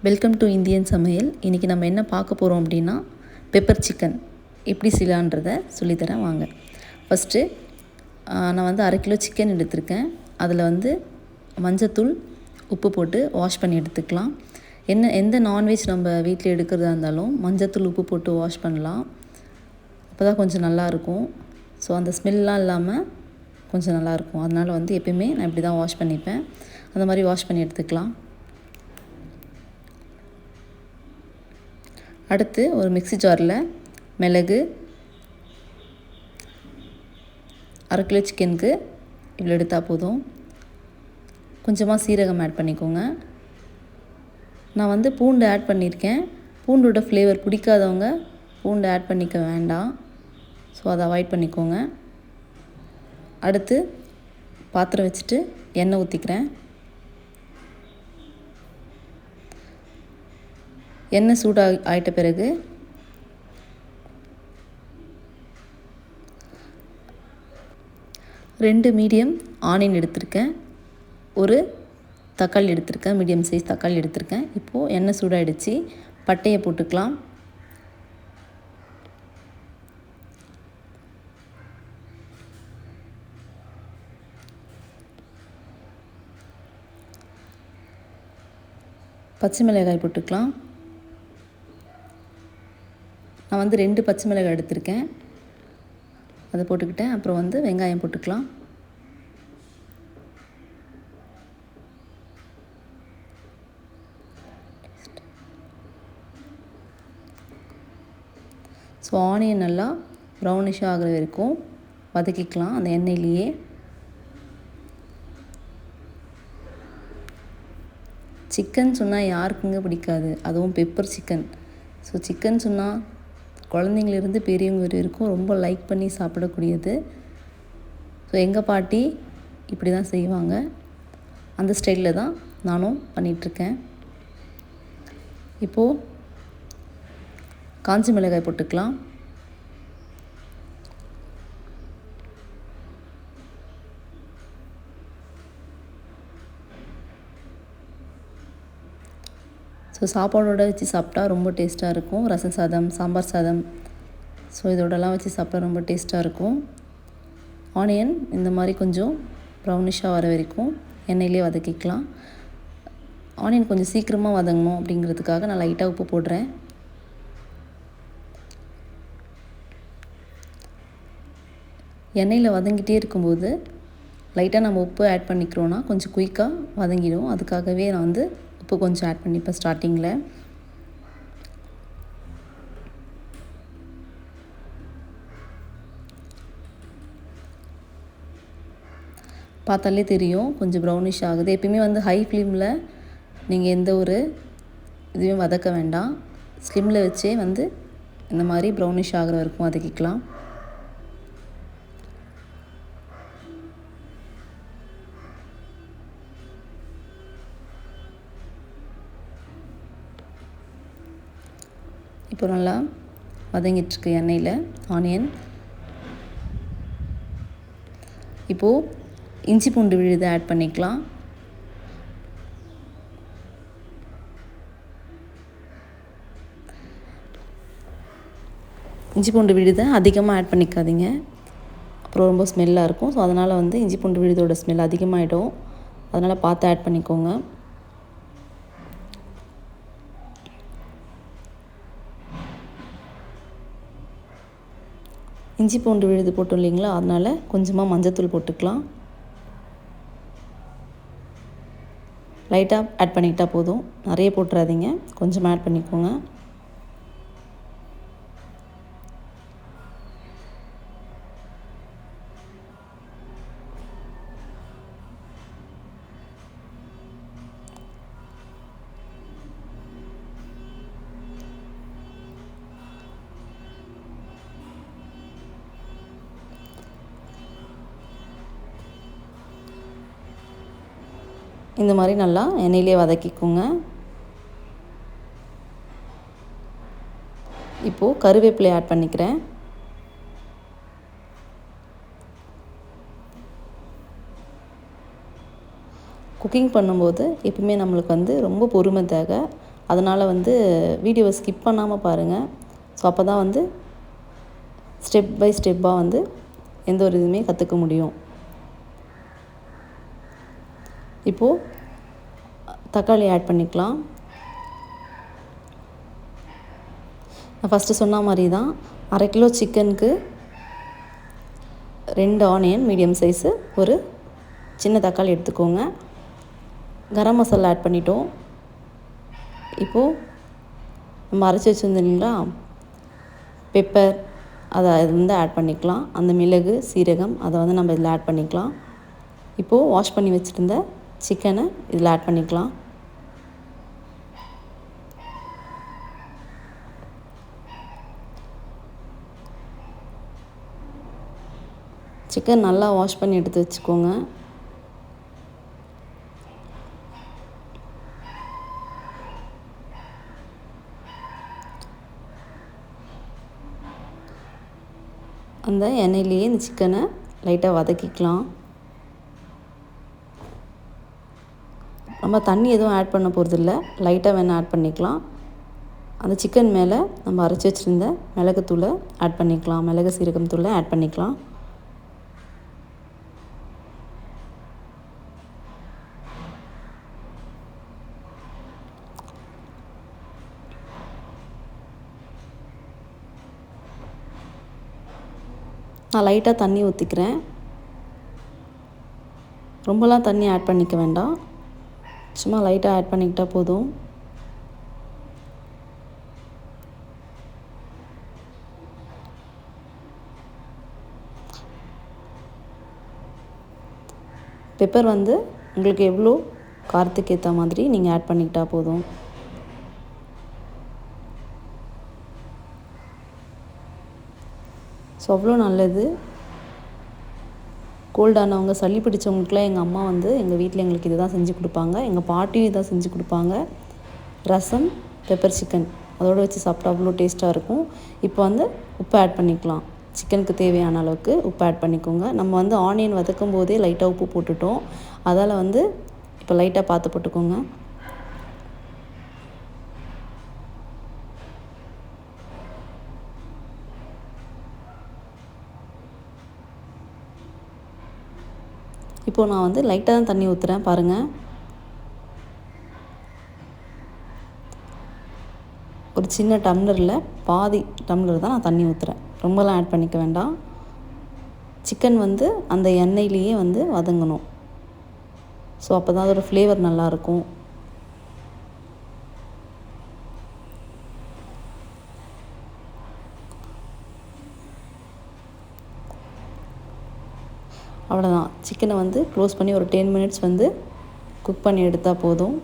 Welcome to Indian சமையல். இன்றைக்கி நம்ம என்ன பார்க்க போகிறோம் அப்படின்னா பெப்பர் சிக்கன் எப்படி செய்யலான்றதை சொல்லித்தரேன் வாங்க. ஃபஸ்ட்டு நான் வந்து 1/2 கிலோ சிக்கன் எடுத்திருக்கேன். அதில் வந்து மஞ்சத்தூள் உப்பு போட்டு வாஷ் பண்ணி எடுத்துக்கலாம். எந்த நான்வெஜ் நம்ம வீட்டில் எடுக்கிறதா இருந்தாலும் மஞ்சத்தூள் உப்பு போட்டு வாஷ் பண்ணலாம். அப்போ தான் கொஞ்சம் நல்லாயிருக்கும். ஸோ அந்த ஸ்மெல்லாம் இல்லாமல் கொஞ்சம் நல்லாயிருக்கும். அதனால் வந்து எப்பயுமே நான் இப்படி தான் வாஷ் பண்ணிப்பேன். அந்த மாதிரி வாஷ் பண்ணி எடுத்துக்கலாம். அடுத்து ஒரு மிக்ஸி ஜாரில் மிளகு, 1/2 கிலோ சிக்கனுக்கு இவ்வளோ எடுத்தால் போதும். கொஞ்சமாக சீரகம் ஆட் பண்ணிக்கோங்க. நான் வந்து பூண்டு ஆட் பண்ணியிருக்கேன். பூண்டோட ஃப்ளேவர் பிடிக்காதவங்க பூண்டு ஆட் பண்ணிக்க வேண்டாம். ஸோ அதை அவாய்ட் பண்ணிக்கோங்க. அடுத்து பாத்திரம் வச்சுட்டு எண்ணெய் ஊற்றிக்கிறேன். எண்ணெய் ஆகிட்ட பிறகு ரெண்டு மீடியம் ஆனியன் எடுத்திருக்கேன், ஒரு தக்காளி எடுத்திருக்கேன், மீடியம் சைஸ் தக்காளி எடுத்திருக்கேன். இப்போது எண்ணெய் சூடாகிடுச்சு, பட்டையை போட்டுக்கலாம். பச்சை மிளகாய் போட்டுக்கலாம். நான் வந்து 2 பச்சை மிளகாய் எடுத்திருக்கேன், அதை போட்டுக்கிட்டேன். அப்புறம் வந்து வெங்காயம் போட்டுக்கலாம். ஸோ ஆனியன் நல்லா ப்ரௌனிஷாக ஆகிற வரைக்கும் வதக்கிக்கலாம் அந்த எண்ணெயிலேயே. சிக்கன் சொன்னால் யாருக்குங்க பிடிக்காது, அதுவும் பெப்பர் சிக்கன். ஸோ சிக்கன் சொன்னால் குழந்தைங்களிருந்து பெரியவங்க வரைக்கும் ரொம்ப லைக் பண்ணி சாப்பிடக்கூடியது. ஸோ எங்கள் பாட்டி இப்படி தான் செய்வாங்க. அந்த ஸ்டைலில் தான் நானும் பண்ணிகிட்ருக்கேன். இப்போது காஞ்ச மிளகாய் போட்டுக்கலாம். ஸோ சாப்பாடோடு வச்சு சாப்பிட்டா ரொம்ப டேஸ்ட்டாக இருக்கும். ரசம் சாதம், சாம்பார் சாதம், ஸோ இதோடலாம் வச்சு சாப்பிட்டா ரொம்ப டேஸ்ட்டாக இருக்கும். ஆனியன் இந்த மாதிரி கொஞ்சம் ப்ரௌனிஷாக வர வரைக்கும் எண்ணெயிலே வதக்கிக்கலாம். ஆனியன் கொஞ்சம் சீக்கிரமாக வதங்கணும் அப்படிங்கிறதுக்காக நான் லைட்டாக உப்பு போடுறேன். எண்ணெயில் வதங்கிட்டே இருக்கும்போது லைட்டாக நம்ம உப்பு ஆட் பண்ணிக்கிறோன்னா கொஞ்சம் குயிக்காக வதங்கிடும். அதுக்காகவே நான் வந்து உப்பு கொஞ்சம் ஆட் பண்ணிப்பேன் ஸ்டார்டிங்கில். பார்த்தாலே தெரியும் கொஞ்சம் ப்ரௌனிஷ் ஆகுது. எப்பயுமே வந்து ஹை ஃப்ளேமில் நீங்கள் எந்த ஒரு இதுவும் வதக்க வேண்டாம். ஸ்லிம்மில் வச்சே வந்து இந்த மாதிரி ப்ரௌனிஷ் ஆகிற வரைக்கும் வதக்கிக்கலாம். இப்போ நல்லா வதங்கிட்டுருக்கு எண்ணெயில் ஆனியன். இப்போது இஞ்சி பூண்டு விழுதை ஆட் பண்ணிக்கலாம். இஞ்சி பூண்டு விழுதை அதிகமாக ஆட் பண்ணிக்காதீங்க, அப்புறம் ரொம்ப ஸ்மெல்லாக இருக்கும். ஸோ அதனால் வந்து இஞ்சி பூண்டு விழுதோட ஸ்மெல் அதிகமாகிடும். அதனால் பார்த்து ஆட் பண்ணிக்கோங்க. இஞ்சி பூண்டு விழுது போட்டோம் இல்லைங்களா, அதனால் கொஞ்சமாக மஞ்சத்தூள் போட்டுக்கலாம். லைட்டாக ஆட் பண்ணிக்கிட்டால் போதும், நிறைய போட்டுறாதீங்க, கொஞ்சமாக ஆட் பண்ணிக்கோங்க. இந்த மாதிரி நல்லா எண்ணெயிலே வதக்கிக்கோங்க. இப்போது கருவேப்பிலை ஆட் பண்ணிக்கிறேன். குக்கிங் பண்ணும்போது எப்பவுமே நம்மளுக்கு வந்து ரொம்ப பொறுமை தேவை. அதனால் வந்து வீடியோவை ஸ்கிப் பண்ணாமல் பாருங்கள். ஸோ அப்போ தான் வந்து ஸ்டெப் பை ஸ்டெப்பாக வந்து எந்த ஒரு இதுவுமே கற்றுக்க முடியும். இப்போது தக்காளி ஆட் பண்ணிக்கலாம். நான் ஃபஸ்ட்டு சொன்ன மாதிரி தான் 1/2 கிலோ சிக்கனுக்கு 2 ஆனியன் மீடியம் சைஸு, ஒரு சின்ன தக்காளி எடுத்துக்கோங்க. கரம் மசாலா ஆட் பண்ணிட்டோம். இப்போது நம்ம அரைச்சி வச்சுருந்தோம் இல்லைங்களா பெப்பர், அதை வந்து ஆட் பண்ணிக்கலாம். அந்த மிளகு சீரகம் அதை வந்து நம்ம இதில் ஆட் பண்ணிக்கலாம். இப்போது வாஷ் பண்ணி வச்சுருந்த சிக்கனை இதில் ஆட் பண்ணிக்கலாம். சிக்கன் நல்லா வாஷ் பண்ணி எடுத்து வச்சுக்கோங்க. அந்த எண்ணெயிலேயே இந்த சிக்கனை லைட்டாக வதக்கிக்கலாம். நம்ம தண்ணி எதுவும் ஆட் பண்ண போகிறதில்ல, லைட்டாக வேணால் ஆட் பண்ணிக்கலாம். அந்த சிக்கன் மேலே நம்ம அரைச்சி வச்சுருந்த மிளகுத்தூளை ஆட் பண்ணிக்கலாம், மிளகு சீரகம் தூளை ஆட் பண்ணிக்கலாம். நான் லைட்டாக தண்ணி ஊற்றிக்கிறேன். ரொம்பலாம் தண்ணி ஆட் பண்ணிக்க வேண்டாம், சும்மா லைட்டாக ஆட் பண்ணிக்கிட்டால் போதும். பெப்பர் வந்து உங்களுக்கு எவ்வளோ காரத்துக்கு ஏற்ற மாதிரி நீங்கள் ஆட் பண்ணிக்கிட்டால் போதும். ஸோ அவ்வளோ நல்லது. கோல்டானவங்க, சளி பிடிச்சவங்களுக்குலாம் எங்கள் அம்மா வந்து எங்கள் வீட்டில் எங்களுக்கு இது தான் செஞ்சு கொடுப்பாங்க. எங்கள் பாட்டியும் இதான் செஞ்சு கொடுப்பாங்க. ரசம், பெப்பர் சிக்கன் அதோடு வச்சு சாப்பிட்டா அவ்வளோ டேஸ்ட்டாக இருக்கும். இப்போ வந்து உப்பு ஆட் பண்ணிக்கலாம். சிக்கனுக்கு தேவையான அளவுக்கு உப்பு ஆட் பண்ணிக்கோங்க. நம்ம வந்து ஆனியன் வதக்கும் போதே லைட்டாக உப்பு போட்டுட்டோம், அதால் வந்து இப்போ லைட்டாக பார்த்து போட்டுக்கோங்க. இப்போது நான் வந்து லைட்டாக தான் தண்ணி ஊற்றுறேன் பாருங்கள். ஒரு சின்ன டம்ளரில் பாதி டம்ளர் தான் நான் தண்ணி ஊற்றுறேன், ரொம்பலாம் ஆட் பண்ணிக்க வேண்டாம். சிக்கன் வந்து அந்த எண்ணெயிலேயே வந்து வதங்கணும். ஸோ அப்போ தான் அதோடய ஃப்ளேவர் நல்லாயிருக்கும். அவ்வளோதான். சிக்கனை வந்து க்ளோஸ் பண்ணி ஒரு 10 மினிட்ஸ் வந்து குக் பண்ணி எடுத்தால் போதும்.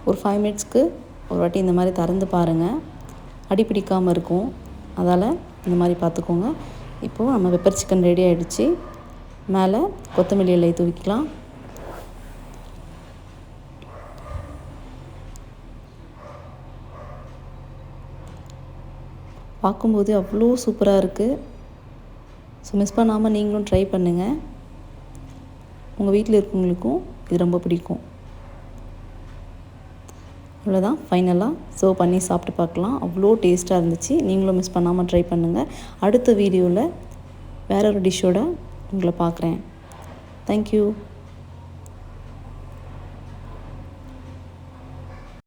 ஒரு 5 மினிட்ஸ்க்கு ஒரு வாட்டி இந்த மாதிரி திறந்து பாருங்கள், அடி பிடிக்காமல் இருக்கும். அதால் இந்த மாதிரி பார்த்துக்கோங்க. இப்போது நம்ம பெப்பர் சிக்கன் ரெடி ஆகிடுச்சு. மேலே கொத்தமல்லி இலையை தூவிக்கலாம். பார்க்கும்போது அவ்வளோ சூப்பராக இருக்குது. ஸோ மிஸ் பண்ணாமல் நீங்களும் ட்ரை பண்ணுங்கள். உங்கள் வீட்டில் இருக்கவங்களுக்கும் இது ரொம்ப பிடிக்கும். அவ்வளோதான், ஃபைனலாக சர்வ் பண்ணி சாப்பிட்டு பார்க்கலாம். அவ்வளோ டேஸ்ட்டாக இருந்துச்சு. நீங்களும் மிஸ் பண்ணாமல் ட்ரை பண்ணுங்கள். அடுத்த வீடியோவில் வேற ஒரு டிஷ்ஷோட உங்களை பார்க்குறேன். தேங்க்யூ.